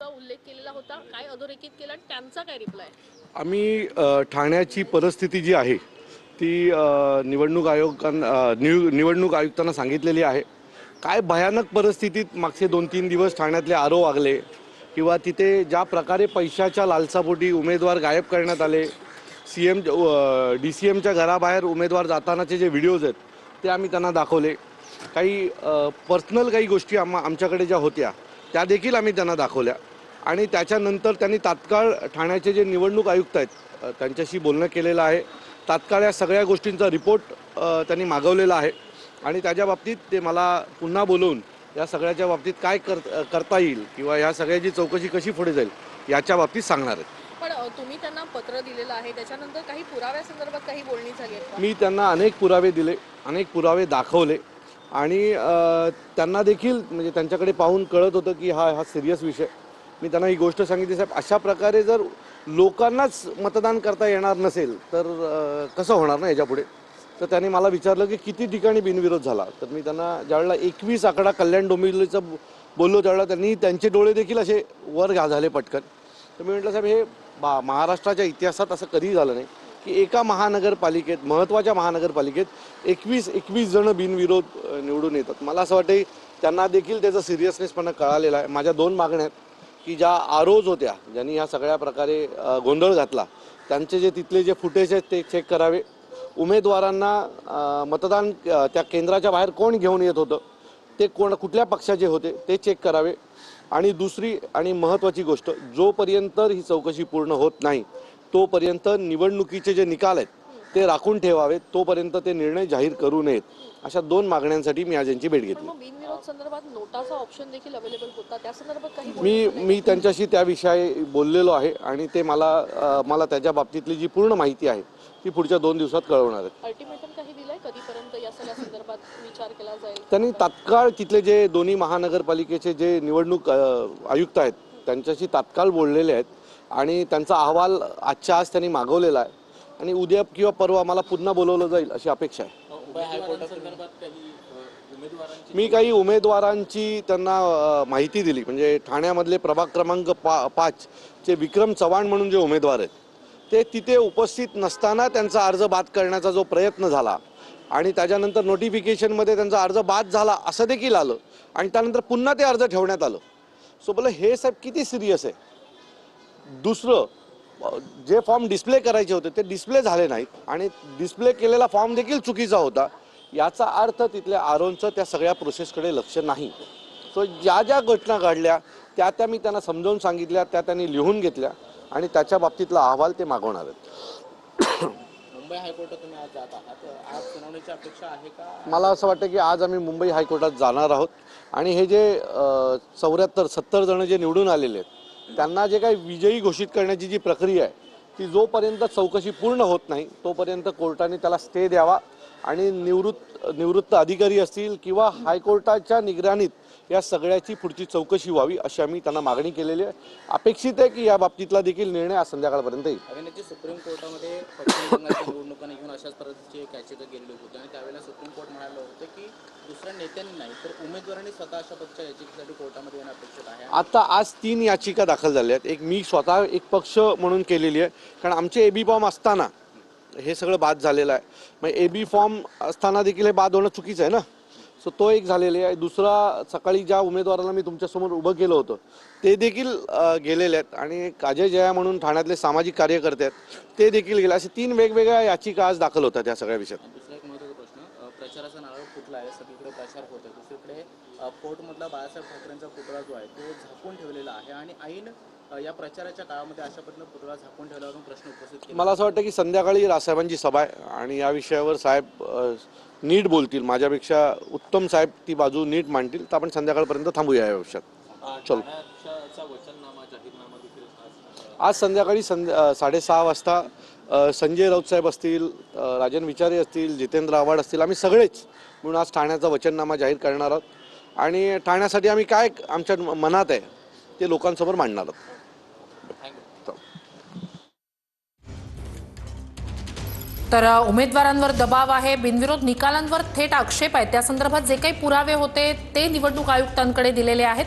उल्लेख केलेला होता, काय अधोरेखित केलं आणि त्यांचा काय रिप्लाय? आम्ही ठाण्याची परिस्थिती जी आहे ती निवडणूक आयुक्तांना सांगितलेली आहे। काय भयानक परिस्थितीत मागचे 2-3 दिवस ठाण्यातले आरो वागले किंवा तिथे ज्या प्रकारे पैशाच्या लालसापोटी उमेदवार गायब करण्यात आले, DCMच्या घराबाहेर उमेदवार जातानाचे जे व्हिडिओज आहेत ते आम्ही त्यांना दाखवले। काही पर्सनल काही गोष्टी आमच्याकडे ज्या होत्या त्या देखील आम्ही त्यांना दाखवल्या आणि त्याच्यानंतर त्यांनी तात्काळ ठाण्याचे जे निवडणूक आयुक्त आहेत त्यांच्याशी बोलणं केलेलं आहे। तात्काळ या सगळ्या गोष्टींचा रिपोर्ट त्यांनी मागवलेला आहे आणि त्याच्या बाबतीत ते मला पुन्हा बोलवून या सगळ्याच्या बाबतीत काय करता येईल किंवा या सगळ्याची चौकशी कशी पुढे जाईल याच्या बाबतीत सांगणार आहेत। पण तुम्ही त्यांना पत्र दिलेलं आहे, त्याच्यानंतर काही पुराव्यासंदर्भात काही बोलणी झाली आहे का? मी त्यांना अनेक पुरावे दिले, अनेक पुरावे दाखवले आणि त्यांना देखील म्हणजे त्यांच्याकडे पाहून कळत होतं की हा सिरियस विषय। मी त्यांना ही गोष्ट सांगितली, साहेब अशा प्रकारे जर लोकांनाच मतदान करता येणार नसेल तर कसं होणार ना याच्यापुढे। तर त्यांनी मला विचारलं की किती ठिकाणी बिनविरोध झाला, तर मी त्यांना ज्यावेळेला 21 आकडा कल्याण डोंबिवलीचं बोललो त्यावेळेला त्यांनी त्यांचे डोळे देखील असे वर झाले पटकन। तर मी म्हटलं साहेब हे महाराष्ट्राच्या इतिहासात असं कधीही झालं नाही की एका महानगरपालिकेत, महत्त्वाच्या महानगरपालिकेत 21 जण बिनविरोध निवडून येतात। मला असं वाटतं त्यांना देखील त्याचा सिरियसनेसपणा कळालेला आहे। माझ्या 2 मागण्या आहेत की ज्या आरोज होत्या, ज्यांनी ह्या सगळ्या प्रकारे गोंधळ घातला, त्यांचे जे तिथले जे फुटेज आहेत ते चेक करावे। उमेदवारांना मतदान त्या केंद्राच्या बाहेर कोण घेऊन येत होतं, ते कुठल्या पक्षाचे होते ते चेक करावे। आणि दुसरी आणि महत्त्वाची गोष्ट, जोपर्यंत ही चौकशी पूर्ण होत नाही तोपर्यंत निवडणुकीचे जे निकाल आहेत ते राखून ठेवावेत, तोपर्यंत ते निर्णय जाहीर करू नयेत। अशा 2 मागण्यांसाठी मी आज यांची भेट घेतली। पण बिनविरोध संदर्भात नोटाचा ऑप्शन देखील अवेलेबल होता, त्या संदर्भात काही मी त्यांच्याशी त्याविषयी बोललेलो आहे आणि ते मला त्याच्या बाबतीतली जी पूर्ण माहिती आहे ती पुढच्या 2 दिवसात कळवणार आहेत। अल्टिमेटम काही दिलंय कधीपर्यंत या सगळ्या संदर्भात विचार केला जाईल? त्यांनी तात्काळ तिथले जे दोन्ही महानगरपालिकेचे जे निवडणूक आयुक्त आहेत त्यांच्याशी तात्काळ बोललेले आहेत आणि त्यांचा अहवाल आजच्या आज त्यांनी मागवलेला आहे आणि उद्या किंवा परवा मला पुन्हा बोलवलं जाईल अशी अपेक्षा आहे। मी काही उमेदवारांची त्यांना माहिती दिली, म्हणजे ठाण्यामधले प्रभाग क्रमांक 5 चे विक्रम चव्हाण म्हणून जे उमेदवार आहेत ते तिथे उपस्थित नसताना त्यांचा अर्ज बाद करण्याचा जो प्रयत्न झाला आणि त्याच्यानंतर नोटिफिकेशनमध्ये त्यांचा अर्ज बाद झाला असं देखील आलं आणि त्यानंतर पुन्हा ते अर्ज ठेवण्यात आलं। सो बोले हे साहेब किती सिरियस आहे। दुसरं, जे फॉर्म डिस्प्ले करायचे होते ते डिस्प्ले झाले नाहीत आणि डिस्प्ले केलेला फॉर्म देखील चुकीचा होता। याचा अर्थ तिथल्या आरोंचं त्या सगळ्या प्रोसेसकडे लक्ष नाही। सो ज्या ज्या घटना घडल्या त्या मी त्यांना समजावून सांगितल्या, त्या त्यांनी लिहून घेतल्या आणि त्याच्या बाबतीतला अहवाल ते मागवणार आहेत। मुंबई हायकोर्टात तुम्ही आज जात आहात, आज सुनावणीची अपेक्षा आहे का? मला असं वाटतं की आज आम्ही मुंबई हायकोर्टात जाणार आहोत आणि हे जे 74-70 जण जे निवडून आलेले आहेत त्यांना जे काही विजयी घोषित करण्याची जी प्रक्रिया आहे ती जोपर्यंत चौकशी पूर्ण होत नाही तोपर्यंत कोर्टाने त्याला स्टे द्यावा आणि निवृत्त अधिकारी असतील किंवा हायकोर्टाच्या निगराणीत या सगळ्याची पुढची चौकशी व्हावी अशी आम्ही त्यांना मागणी केलेली आहे। अपेक्षित आहे की या बाबतीतला देखील निर्णय आज संध्याकाळपर्यंत येईल। अभिनेत्री सुप्रीम कोर्टामध्ये पश्चिम बंगालच्या निवडणुकांना घेऊन अशाच पद्धतीची एक याचिका गेलेली होती आणि त्यावेळेला सुप्रीम कोर्ट म्हणालं होतं की दुसऱ्या नेत्यांनी नाही तर उमेदवारांनी स्वतः अशा पक्षाच्या याचिकेसाठी कोर्टामध्ये येणं अपेक्षित आहे। आता आज 3 याचिका दाखल झाल्या आहेत। एक मी स्वतः एक पक्ष म्हणून केलेली आहे, कारण आमचे एबी फॉर्म असताना हे सगळं बाद झालेलं आहे। मग एबी फॉर्म असताना देखील हे बाद होणं चुकीचं आहे ना। सो तो एक झालेला आहे। दुसरा, सकाळी ज्या उमेदवाराला मी तुमच्यासमोर उभं केलं होतं ते देखील गेलेले आहेत आणि अजय जया म्हणून ठाण्यातले सामाजिक कार्यकर्ते आहेत ते देखील गेले। असे 3 वेगवेगळ्या याचिका आज दाखल होतात या सगळ्या विषयात। दुसरा एक महत्त्वाचा प्रश्न, प्रचाराचा नारळ फुटला आहे, सगळीकडे प्रचार होत आहे, दुसरीकडे फोर्टमधला बाळासाहेब ठाकरेंचा पुतळा जो आहे तो झाकून ठेवलेला आहे आणि ऐन या प्रचाराच्या काळामध्ये अशा पद्धतीनं पुतळा झाकून ठेवल्यावरून प्रश्न उपस्थित केला। मला असं वाटतं की संध्याकाळी राजसाहेबांची सभा आहे आणि या विषयावर साहेब नीट बोलतील, माझ्यापेक्षा उत्तम साहेब ती बाजू नीट मांडतील, तर आपण संध्याकाळपर्यंत थांबूया या विषयात। चलो, आज संध्याकाळी 6:30 वाजता संजय राऊत साहेब असतील, राजन विचारे असतील, जितेंद्र आव्हाड असतील, आम्ही सगळेच म्हणून आज ठाण्याचा वचननामा जाहीर करणार आहोत आणि ठाण्यासाठी आम्ही काय आमच्या मनात आहे ते लोकांसमोर मांडणार आहोत। तर उमेदवारांवर दबाव आहे, बिनविरोध निकालांवर थेट आक्षेप आहे, त्या संदर्भात जे काही पुरावे होते ते निवडणूक आयुक्तांकडे दिलेले आहेत।